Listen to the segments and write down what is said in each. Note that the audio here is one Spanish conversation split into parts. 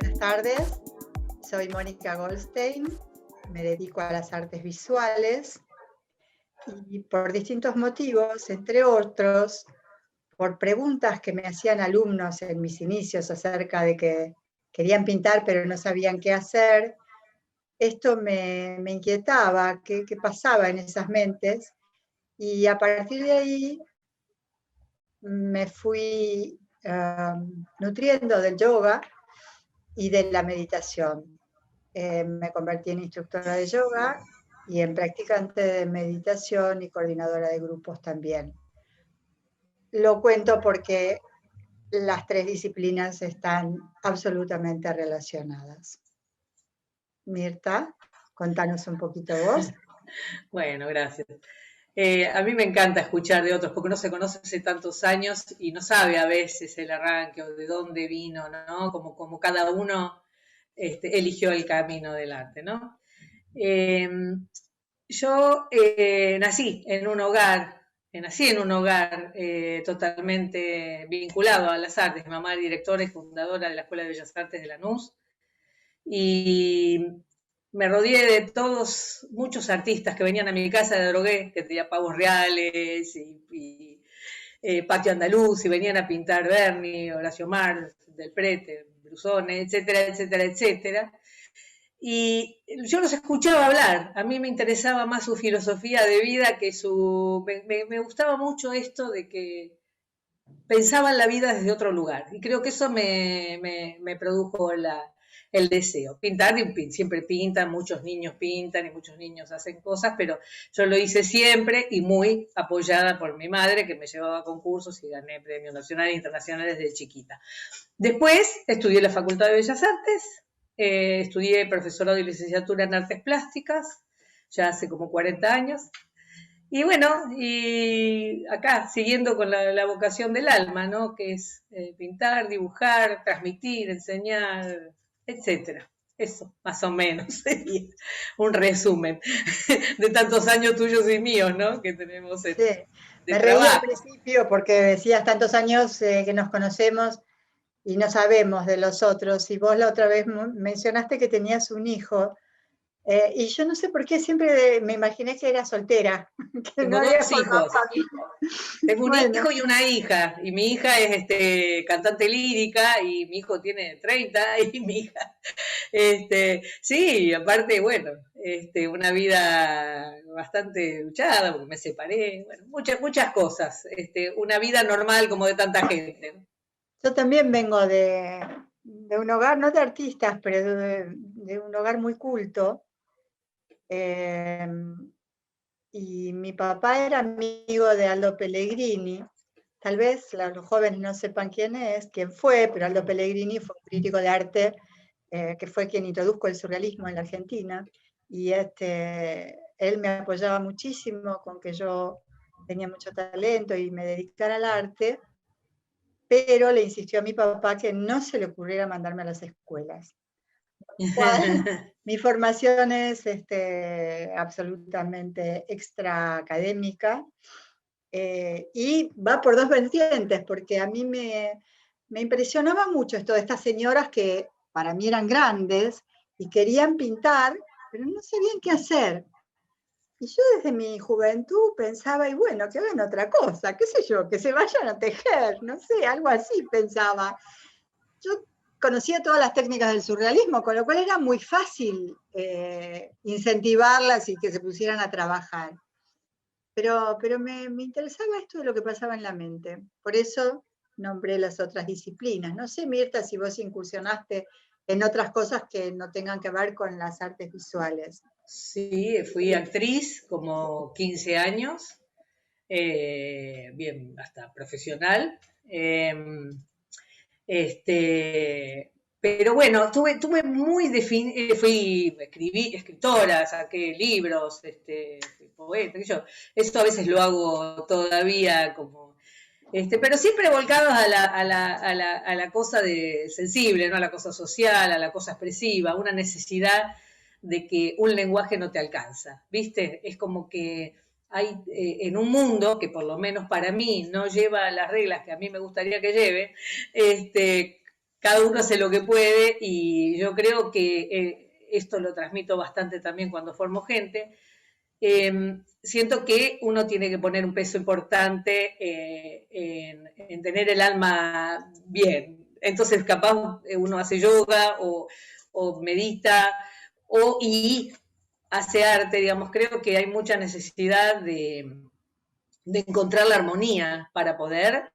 Buenas tardes, soy Mónica Goldstein, me dedico a las artes visuales y por distintos motivos, entre otros, por preguntas que me hacían alumnos en mis inicios acerca de que querían pintar pero no sabían qué hacer, esto me inquietaba, qué pasaba en esas mentes, y a partir de ahí me fui nutriendo del yoga y de la meditación. Me convertí en instructora de yoga y en practicante de meditación y coordinadora de grupos también. Lo cuento porque las tres disciplinas están absolutamente relacionadas. Mirta, contanos un poquito vos. Bueno, gracias. A mí me encanta escuchar de otros porque uno se conoce hace tantos años y no sabe a veces el arranque o de dónde vino, ¿no? Como cada uno eligió el camino del arte, ¿no? Yo nací en un hogar totalmente vinculado a las artes. Mi mamá es directora y fundadora de la Escuela de Bellas Artes de Lanús y me rodeé de muchos artistas que venían a mi casa de Drogué, que tenía pavos reales y patio andaluz, y venían a pintar Berni, Horacio Mar, Del Prete, Brusone, etcétera, etcétera, etcétera. Y yo los escuchaba hablar, a mí me interesaba más su filosofía de vida que me gustaba mucho esto de que pensaban la vida desde otro lugar, y creo que eso me produjo el deseo. Pintar, siempre pintan, muchos niños pintan y muchos niños hacen cosas, pero yo lo hice siempre y muy apoyada por mi madre, que me llevaba a concursos y gané premios nacionales e internacionales desde chiquita. Después estudié en la Facultad de Bellas Artes, estudié profesorado y licenciatura en artes plásticas, ya hace como 40 años. Y bueno, y acá siguiendo con la vocación del alma, ¿no? Que es pintar, dibujar, transmitir, enseñar, etcétera. Eso, más o menos, sería un resumen de tantos años tuyos y míos, ¿no? Que tenemos Sí, de me reí al trabajo. principio porque decías tantos años que nos conocemos y no sabemos de los otros. Y vos la otra vez mencionaste que tenías un hijo. Y yo no sé por qué siempre me imaginé que era soltera, que no Tengo había dos formado hijos. familia. Tengo un Bueno, hijo y una hija, y mi hija es cantante lírica, y mi hijo tiene 30, y mi hija, sí, aparte, bueno, una vida bastante luchada, porque me separé, bueno, muchas cosas, una vida normal como de tanta gente, ¿no? yo también vengo de un hogar, no de artistas, pero de un hogar muy culto. Eh, y mi papá era amigo de Aldo Pellegrini. Tal vez los jóvenes no sepan quién fue, pero Aldo Pellegrini fue un crítico de arte que fue quien introdujo el surrealismo en la Argentina. Y él me apoyaba muchísimo con que yo tenía mucho talento y me dedicara al arte, pero le insistió a mi papá que no se le ocurriera mandarme a las escuelas. Mi formación es absolutamente extra académica y va por dos vertientes, porque a mí me impresionaba mucho esto de estas señoras que para mí eran grandes y querían pintar, pero no sabían qué hacer. Y yo desde mi juventud pensaba, y bueno, que hagan otra cosa, qué sé yo, que se vayan a tejer, no sé, algo así pensaba. Yo conocía todas las técnicas del surrealismo, con lo cual era muy fácil incentivarlas y que se pusieran a trabajar. Pero me interesaba esto de lo que pasaba en la mente. Por eso nombré las otras disciplinas. No sé, Mirta, si vos incursionaste en otras cosas que no tengan que ver con las artes visuales. Sí, fui actriz como 15 años, bien, hasta profesional. Pero bueno, tuve muy definido, escribí, escritora, saqué libros, fui poeta, qué sé yo. Eso a veces lo hago todavía como, pero siempre volcados a la cosa sensible, ¿no? A la cosa social, a la cosa expresiva, una necesidad de que un lenguaje no te alcanza, ¿viste? Es como que hay en un mundo que por lo menos para mí no lleva las reglas que a mí me gustaría que lleve, cada uno hace lo que puede y yo creo que esto lo transmito bastante también cuando formo gente. Siento que uno tiene que poner un peso importante en tener el alma bien. Entonces, capaz uno hace yoga o medita y hace arte, digamos. Creo que hay mucha necesidad de encontrar la armonía para poder,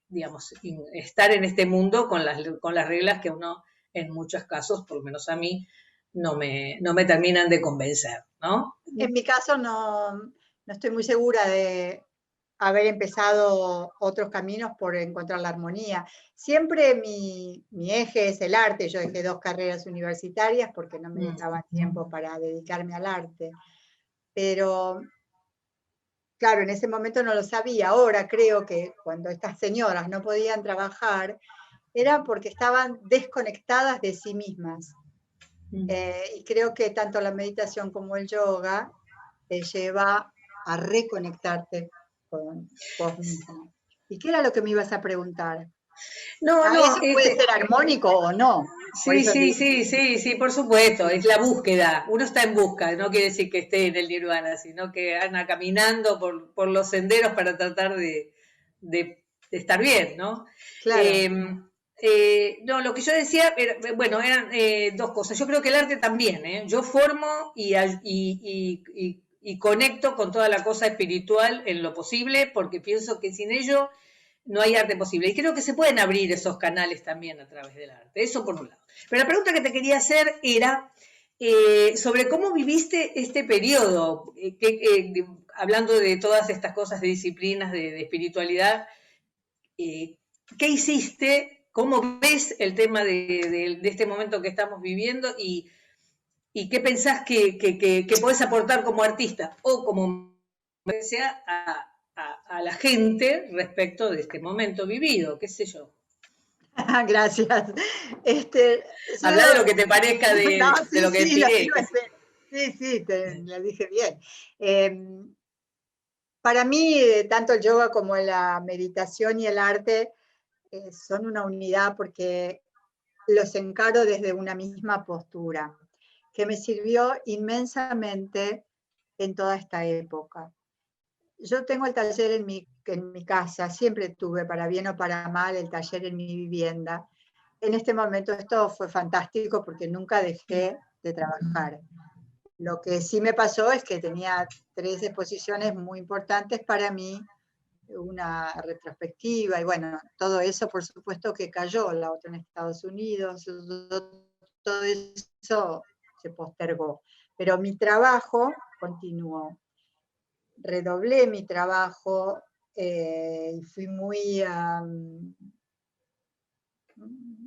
digamos, estar en este mundo con las reglas que uno, en muchos casos, por lo menos a mí, no me terminan de convencer, ¿no? En mi caso no estoy muy segura de haber empezado otros caminos por encontrar la armonía. Siempre mi eje es el arte. Yo dejé 2 carreras universitarias porque no me daba tiempo para dedicarme al arte. Pero, claro, en ese momento no lo sabía. Ahora creo que cuando estas señoras no podían trabajar, era porque estaban desconectadas de sí mismas. Y creo que tanto la meditación como el yoga te lleva a reconectarte con vos mismo. ¿Y qué era lo que me ibas a preguntar? No, ¿Eso puede ser armónico o no? Por eso sí, por supuesto, es la búsqueda. Uno está en busca, no quiere decir que esté en el nirvana, sino que anda caminando por los senderos para tratar de estar bien, ¿no? Claro. No, lo que yo decía, bueno, eran 2 cosas. Yo creo que el arte también, ¿eh? Yo formo y conecto con toda la cosa espiritual en lo posible, porque pienso que sin ello no hay arte posible. Y creo que se pueden abrir esos canales también a través del arte. Eso por un lado. Pero la pregunta que te quería hacer era sobre cómo viviste este periodo, hablando de todas estas cosas de disciplinas, de espiritualidad. ¿Qué hiciste? ¿Cómo ves el tema de este momento que estamos viviendo? ¿Y qué pensás que podés aportar como artista o como sea a la gente respecto de este momento vivido? ¿Qué sé yo? Gracias. Habla de lo que te parezca No, de lo que tiré. Sí, te lo dije bien. Para mí, tanto el yoga como la meditación y el arte son una unidad porque los encaro desde una misma postura, que me sirvió inmensamente en toda esta época. Yo tengo el taller en mi casa, siempre tuve, para bien o para mal, el taller en mi vivienda. En este momento esto fue fantástico porque nunca dejé de trabajar. Lo que sí me pasó es que tenía 3 exposiciones muy importantes para mí, una retrospectiva, y bueno, todo eso por supuesto que cayó, la otra en Estados Unidos, todo eso se postergó. Pero mi trabajo continuó. Redoblé mi trabajo y fui muy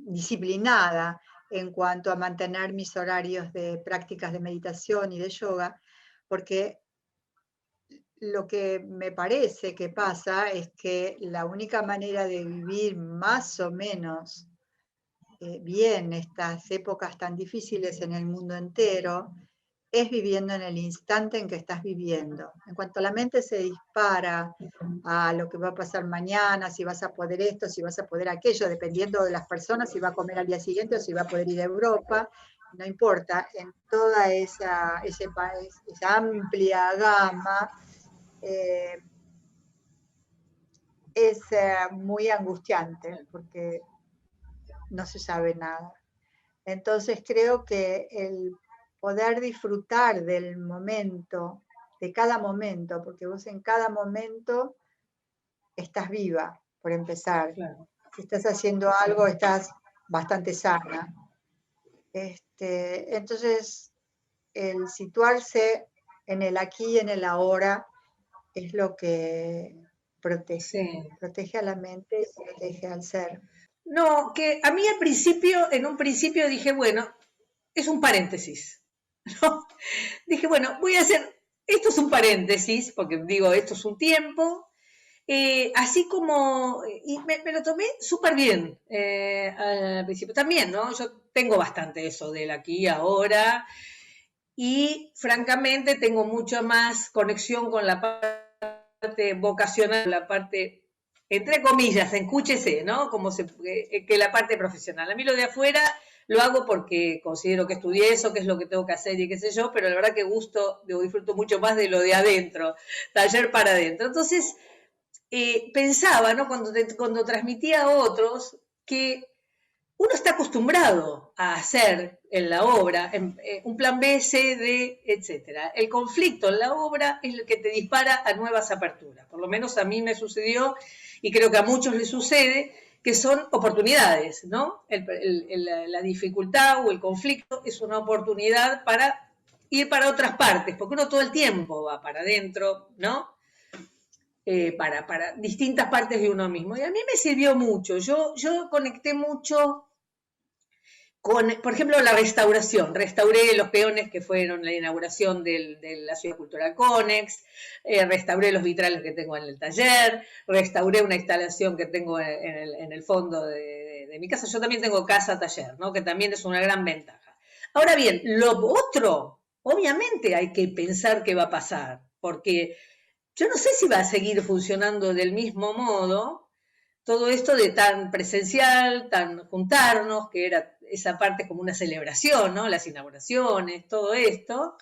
disciplinada en cuanto a mantener mis horarios de prácticas de meditación y de yoga, porque lo que me parece que pasa es que la única manera de vivir más o menos bien estas épocas tan difíciles en el mundo entero es viviendo en el instante en que estás viviendo. En cuanto la mente se dispara a lo que va a pasar mañana, si vas a poder esto, si vas a poder aquello, dependiendo de las personas, si va a comer al día siguiente o si va a poder ir a Europa, no importa, en toda esa amplia gama, es muy angustiante porque no se sabe nada. Entonces creo que el poder disfrutar del momento, de cada momento, porque vos en cada momento estás viva, por empezar. Claro. Si estás haciendo algo, estás bastante sana. Entonces, el situarse en el aquí y en el ahora es lo que protege. Sí. Protege a la mente y protege al ser. No, que a mí en un principio dije, bueno, es un paréntesis. ¿No? Dije, bueno, voy a hacer, esto es un paréntesis, porque digo, esto es un tiempo, así como, y me lo tomé súper bien al principio también, ¿no? Yo tengo bastante eso del aquí y ahora, y francamente tengo mucha más conexión con la parte vocacional, la parte entre comillas, escúchese, ¿no? Que la parte profesional. A mí lo de afuera lo hago porque considero que estudié eso, que es lo que tengo que hacer y qué sé yo, pero la verdad que disfruto mucho más de lo de adentro, taller para adentro. Entonces, pensaba, ¿no? Cuando transmitía a otros, que uno está acostumbrado a hacer en la obra un plan B, C, D, etcétera. El conflicto en la obra es el que te dispara a nuevas aperturas. Por lo menos a mí me sucedió, y creo que a muchos les sucede, que son oportunidades, ¿no? La dificultad o el conflicto es una oportunidad para ir para otras partes, porque uno todo el tiempo va para adentro, ¿no? Para distintas partes de uno mismo. Y a mí me sirvió mucho. Yo conecté mucho con, por ejemplo, la restauración. Restauré los peones que fueron la inauguración de la Ciudad Cultural Conex, restauré los vitrales que tengo en el taller, restauré una instalación que tengo en el fondo de mi casa. Yo también tengo casa-taller, ¿no? Que también es una gran ventaja. Ahora bien, lo otro, obviamente hay que pensar qué va a pasar, porque yo no sé si va a seguir funcionando del mismo modo todo esto de tan presencial, tan juntarnos, que era esa parte como una celebración, ¿no? Las inauguraciones, todo esto.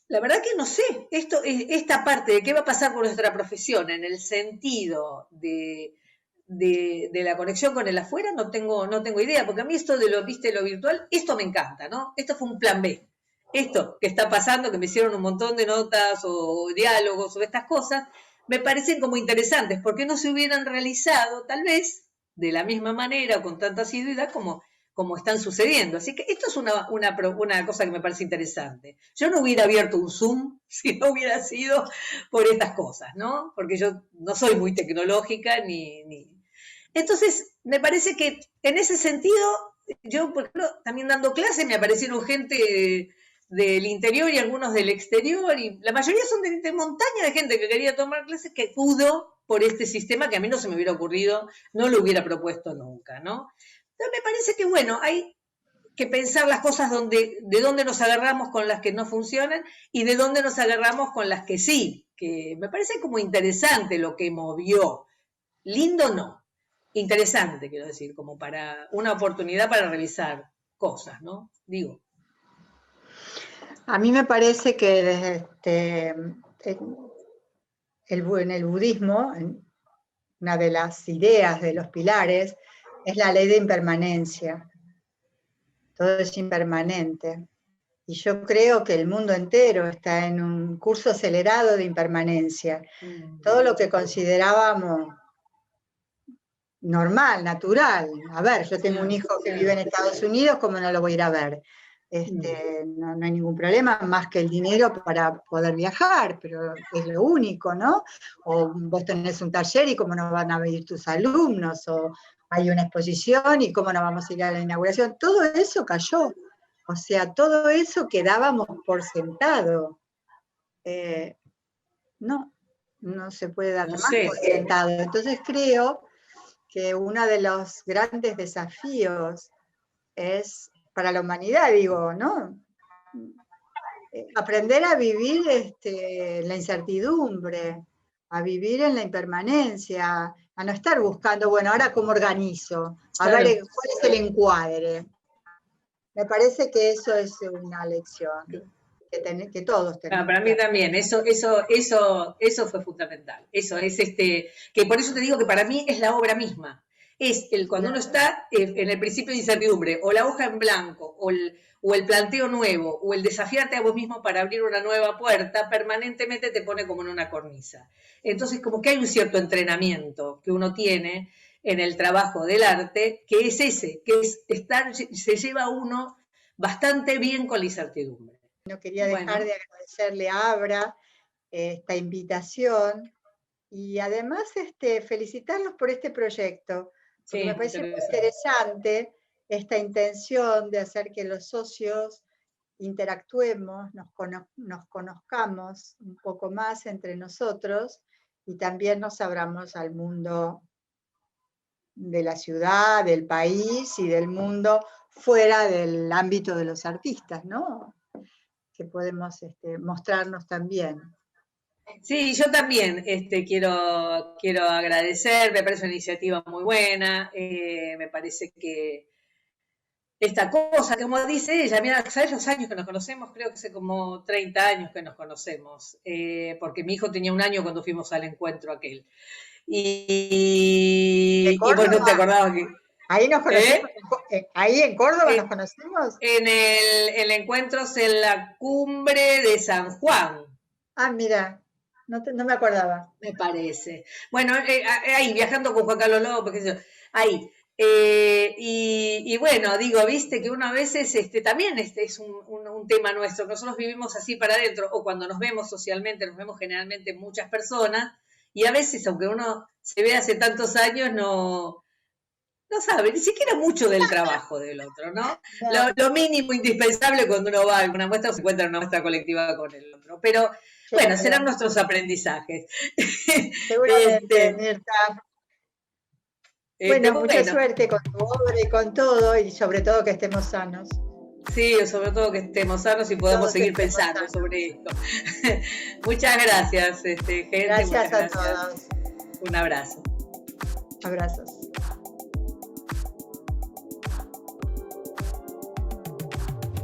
La verdad que no sé, esta parte de qué va a pasar con nuestra profesión en el sentido de la conexión con el afuera, no tengo idea, porque a mí esto de lo virtual, esto me encanta, ¿no? Esto fue un plan B. Esto que está pasando, que me hicieron un montón de notas o diálogos o estas cosas, me parecen como interesantes, porque no se hubieran realizado, tal vez, de la misma manera o con tanta asiduidad como están sucediendo. Así que esto es una cosa que me parece interesante. Yo no hubiera abierto un Zoom si no hubiera sido por estas cosas, ¿no? Porque yo no soy muy tecnológica Entonces, me parece que en ese sentido, yo, por ejemplo, también dando clases, me aparecieron gente del interior y algunos del exterior, y la mayoría son de montaña de gente que quería tomar clases, que pudo por este sistema que a mí no se me hubiera ocurrido, no lo hubiera propuesto nunca, ¿no? Entonces me parece que, bueno, hay que pensar las cosas de dónde nos agarramos con las que no funcionan y de dónde nos agarramos con las que sí, que me parece como interesante lo que movió. Lindo no, interesante, quiero decir, como para una oportunidad para revisar cosas, ¿no? Digo. A mí me parece que desde en el budismo, una de las ideas de los pilares es la ley de impermanencia. Todo es impermanente. Y yo creo que el mundo entero está en un curso acelerado de impermanencia. Todo lo que considerábamos normal, natural. A ver, yo tengo un hijo que vive en Estados Unidos, ¿cómo no lo voy a ir a ver? No hay ningún problema más que el dinero para poder viajar, pero es lo único, ¿no? O vos tenés un taller y cómo no van a venir tus alumnos, o hay una exposición y cómo no vamos a ir a la inauguración. Todo eso cayó. O sea, todo eso que dábamos por sentado. No se puede dar más por sentado. Entonces creo que uno de los grandes desafíos es para la humanidad, digo, ¿no? Aprender a vivir la incertidumbre, a vivir en la impermanencia, a no estar buscando, bueno, ahora cómo organizo, a ver cuál es el encuadre. Me parece que eso es una lección que todos tenemos. Para mí también, eso fue fundamental. Eso es que por eso te digo que para mí es la obra misma. Es cuando uno está en el principio de incertidumbre, o la hoja en blanco, o el planteo nuevo, o el desafiarte a vos mismo para abrir una nueva puerta, permanentemente te pone como en una cornisa. Entonces, como que hay un cierto entrenamiento que uno tiene en el trabajo del arte, que es ese, que es se lleva uno bastante bien con la incertidumbre. No quería dejar de agradecerle a Abra esta invitación y además felicitarlos por este proyecto, porque me parece muy interesante esta intención de hacer que los socios interactuemos, nos conozcamos un poco más entre nosotros y también nos abramos al mundo de la ciudad, del país y del mundo fuera del ámbito de los artistas, ¿no? Que podemos mostrarnos también. Sí, yo también quiero agradecer, me parece una iniciativa muy buena, me parece que esta cosa, como dice ella, mira, ¿sabes los años que nos conocemos? Creo que hace como 30 años que nos conocemos, porque mi hijo tenía 1 año cuando fuimos al encuentro aquel. ¿De Y vos no te Córdoba? acordabas que... Ahí nos conocemos, ¿Eh? ahí en Córdoba nos Eh, conocemos. En el encuentro en la cumbre de San Juan, Ah, mira, no me acordaba. me parece. Bueno, ahí, viajando con Juan Carlos López, qué sé yo, ahí. Y bueno, digo, viste que uno a veces también es un tema nuestro, que nosotros vivimos así para adentro, o cuando nos vemos socialmente, nos vemos generalmente muchas personas, y a veces, aunque uno se ve hace tantos años, no sabe ni siquiera mucho del trabajo del otro, ¿no? No, Lo mínimo indispensable cuando uno va a alguna muestra o se encuentra en una muestra colectiva con el otro. Pero bueno, serán claro, nuestros aprendizajes. seguramente, Mirta. Bueno, mucha Bueno, suerte con tu obra y con todo, y sobre todo que estemos sanos. sí, sobre todo que estemos sanos y podamos Todos que seguir estemos pensando sanos. sobre esto. Muchas gracias, gente, muchas Gracias a gracias. todos. Un abrazo. Abrazos.